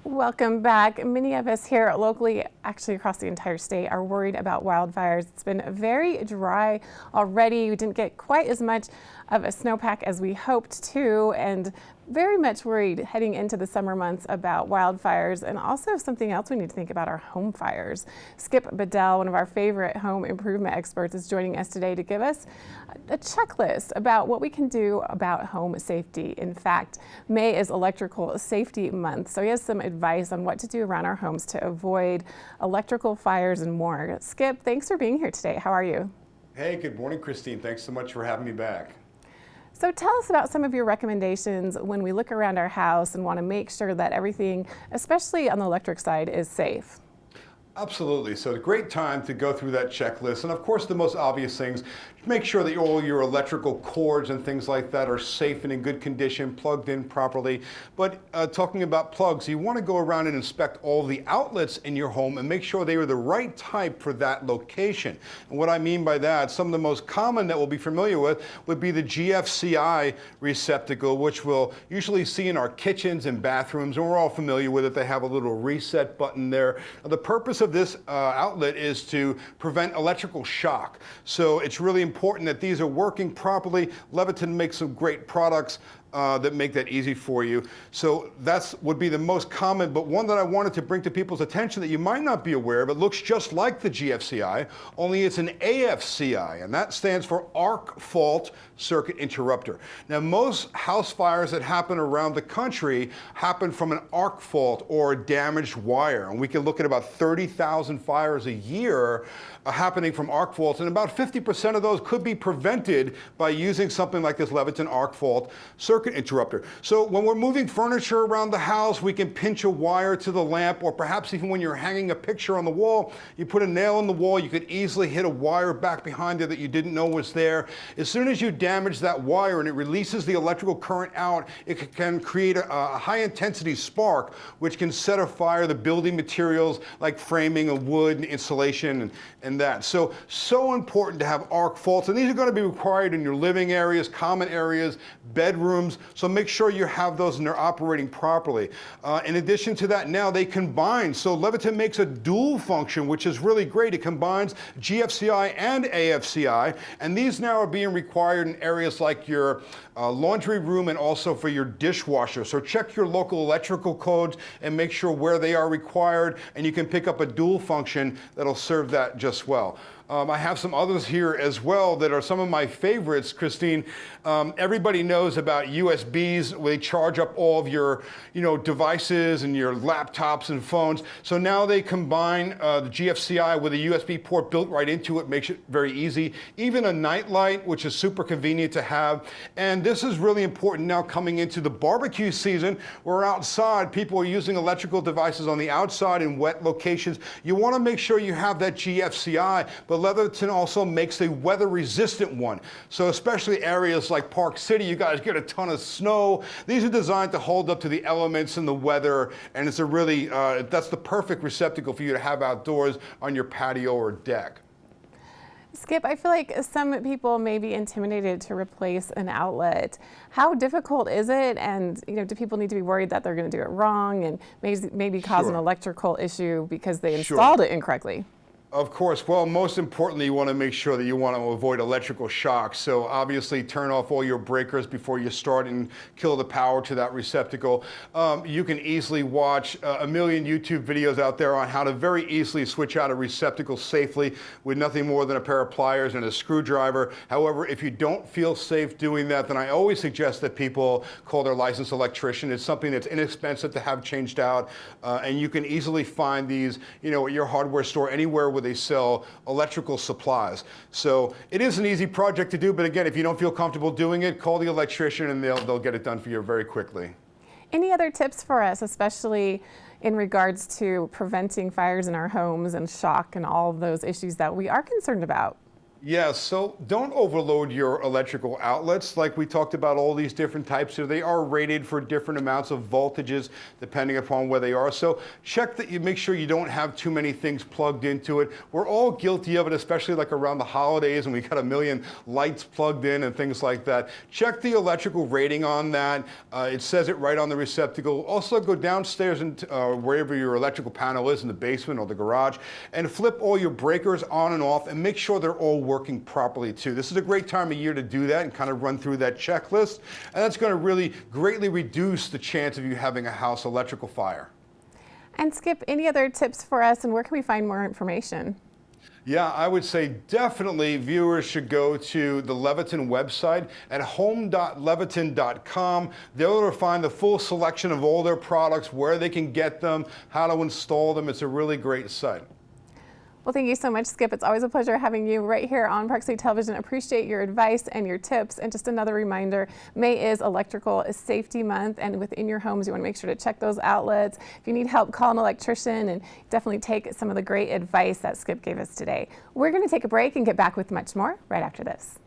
Welcome back. Many of us here locally, actually across the entire state, are worried about wildfires. It's been very dry already. We didn't get quite as much of a snowpack as we hoped to, and very much worried heading into the summer months about wildfires, and also something else we need to think about are home fires. Skip Bedell, one of our favorite home improvement experts, is joining us today to give us a checklist about what we can do about home safety. In fact, May is Electrical Safety Month, so he has some advice on what to do around our homes to avoid electrical fires and more. Skip, thanks for being here today. How are you? Hey, good morning, Christine. Thanks so much for having me back. So tell us about some of your recommendations when we look around our house and want to make sure that everything, especially on the electric side, is safe. Absolutely. So, a great time to go through that checklist. And of course, the most obvious things, make sure that all your electrical cords and things like that are safe and in good condition, plugged in properly. But talking about plugs, you want to go around and inspect all the outlets in your home and make sure they are the right type for that location. And what I mean by that, some of the most common that we'll be familiar with would be the GFCI receptacle, which we'll usually see in our kitchens and bathrooms, and we're all familiar with it. They have a little reset button there. Now, the purpose of this outlet is to prevent electrical shock. So it's really important that these are working properly. Leviton makes some great products that make that easy for you. So that's would be the most common, but one that I wanted to bring to people's attention that you might not be aware of. It looks just like the GFCI, only it's an AFCI, and that stands for Arc Fault Circuit Interrupter. Now, most house fires that happen around the country happen from an arc fault or a damaged wire, and we can look at about 30,000 fires a year happening from arc faults, and about 50% of those could be prevented by using something like this Leviton Arc Fault Circuit Interrupter. So when we're moving furniture around the house, we can pinch a wire to the lamp, or perhaps even when you're hanging a picture on the wall, you put a nail in the wall, you could easily hit a wire back behind it that you didn't know was there. As soon as you damage that wire and it releases the electrical current out, it can create a high intensity spark, which can set afire the building materials like framing of wood and insulation and that. So important to have arc faults, and these are going to be required in your living areas, common areas, bedrooms, so make sure you have those and they're operating properly. In addition to that, now they combine. So Leviton makes a dual function, which is really great. It combines GFCI and AFCI, and these now are being required in areas like your laundry room and also for your dishwasher. So check your local electrical codes and make sure where they are required, and you can pick up a dual function that'll serve that just well. I have some others here as well that are some of my favorites, Christine. Everybody knows about USBs. They charge up all of your, devices and your laptops and phones. So now they combine the GFCI with a USB port built right into it, makes it very easy. Even a night light, which is super convenient to have. And this is really important now coming into the barbecue season. We're outside. People are using electrical devices on the outside in wet locations. You want to make sure you have that GFCI, but Leviton also makes a weather-resistant one. So especially areas like Park City, you guys get a ton of snow. These are designed to hold up to the elements and the weather, and it's a really, that's the perfect receptacle for you to have outdoors on your patio or deck. Skip, I feel like some people may be intimidated to replace an outlet. How difficult is it? And do people need to be worried that they're going to do it wrong and maybe cause an electrical issue because they installed it incorrectly? Of course. Well, most importantly, you want to make sure that you want to avoid electrical shocks. So obviously turn off all your breakers before you start and kill the power to that receptacle. You can easily watch a million YouTube videos out there on how to very easily switch out a receptacle safely with nothing more than a pair of pliers and a screwdriver. However, if you don't feel safe doing that, then I always suggest that people call their licensed electrician. It's something that's inexpensive to have changed out, and you can easily find these, at your hardware store anywhere where they sell electrical supplies. So it is an easy project to do, but again, if you don't feel comfortable doing it, call the electrician and they'll get it done for you very quickly. Any other tips for us, especially in regards to preventing fires in our homes and shock and all of those issues that we are concerned about? Yeah, so don't overload your electrical outlets. Like we talked about, all these different types here, they are rated for different amounts of voltages depending upon where they are. So check that you make sure you don't have too many things plugged into it. We're all guilty of it, especially like around the holidays and we got a million lights plugged in and things like that. Check the electrical rating on that. It says it right on the receptacle. Also go downstairs and wherever your electrical panel is in the basement or the garage and flip all your breakers on and off and make sure they're all working properly too. This is a great time of year to do that and kind of run through that checklist, and that's going to really greatly reduce the chance of you having a house electrical fire. And Skip, any other tips for us, and where can we find more information? Yeah, I would say definitely viewers should go to the Leviton website at home.leviton.com. They'll be able to find the full selection of all their products, where they can get them, how to install them. It's a really great site. Well, thank you so much, Skip. It's always a pleasure having you right here on Park City Television. Appreciate your advice and your tips. And just another reminder, May is Electrical Safety Month, and within your homes, you want to make sure to check those outlets. If you need help, call an electrician, and definitely take some of the great advice that Skip gave us today. We're going to take a break and get back with much more right after this.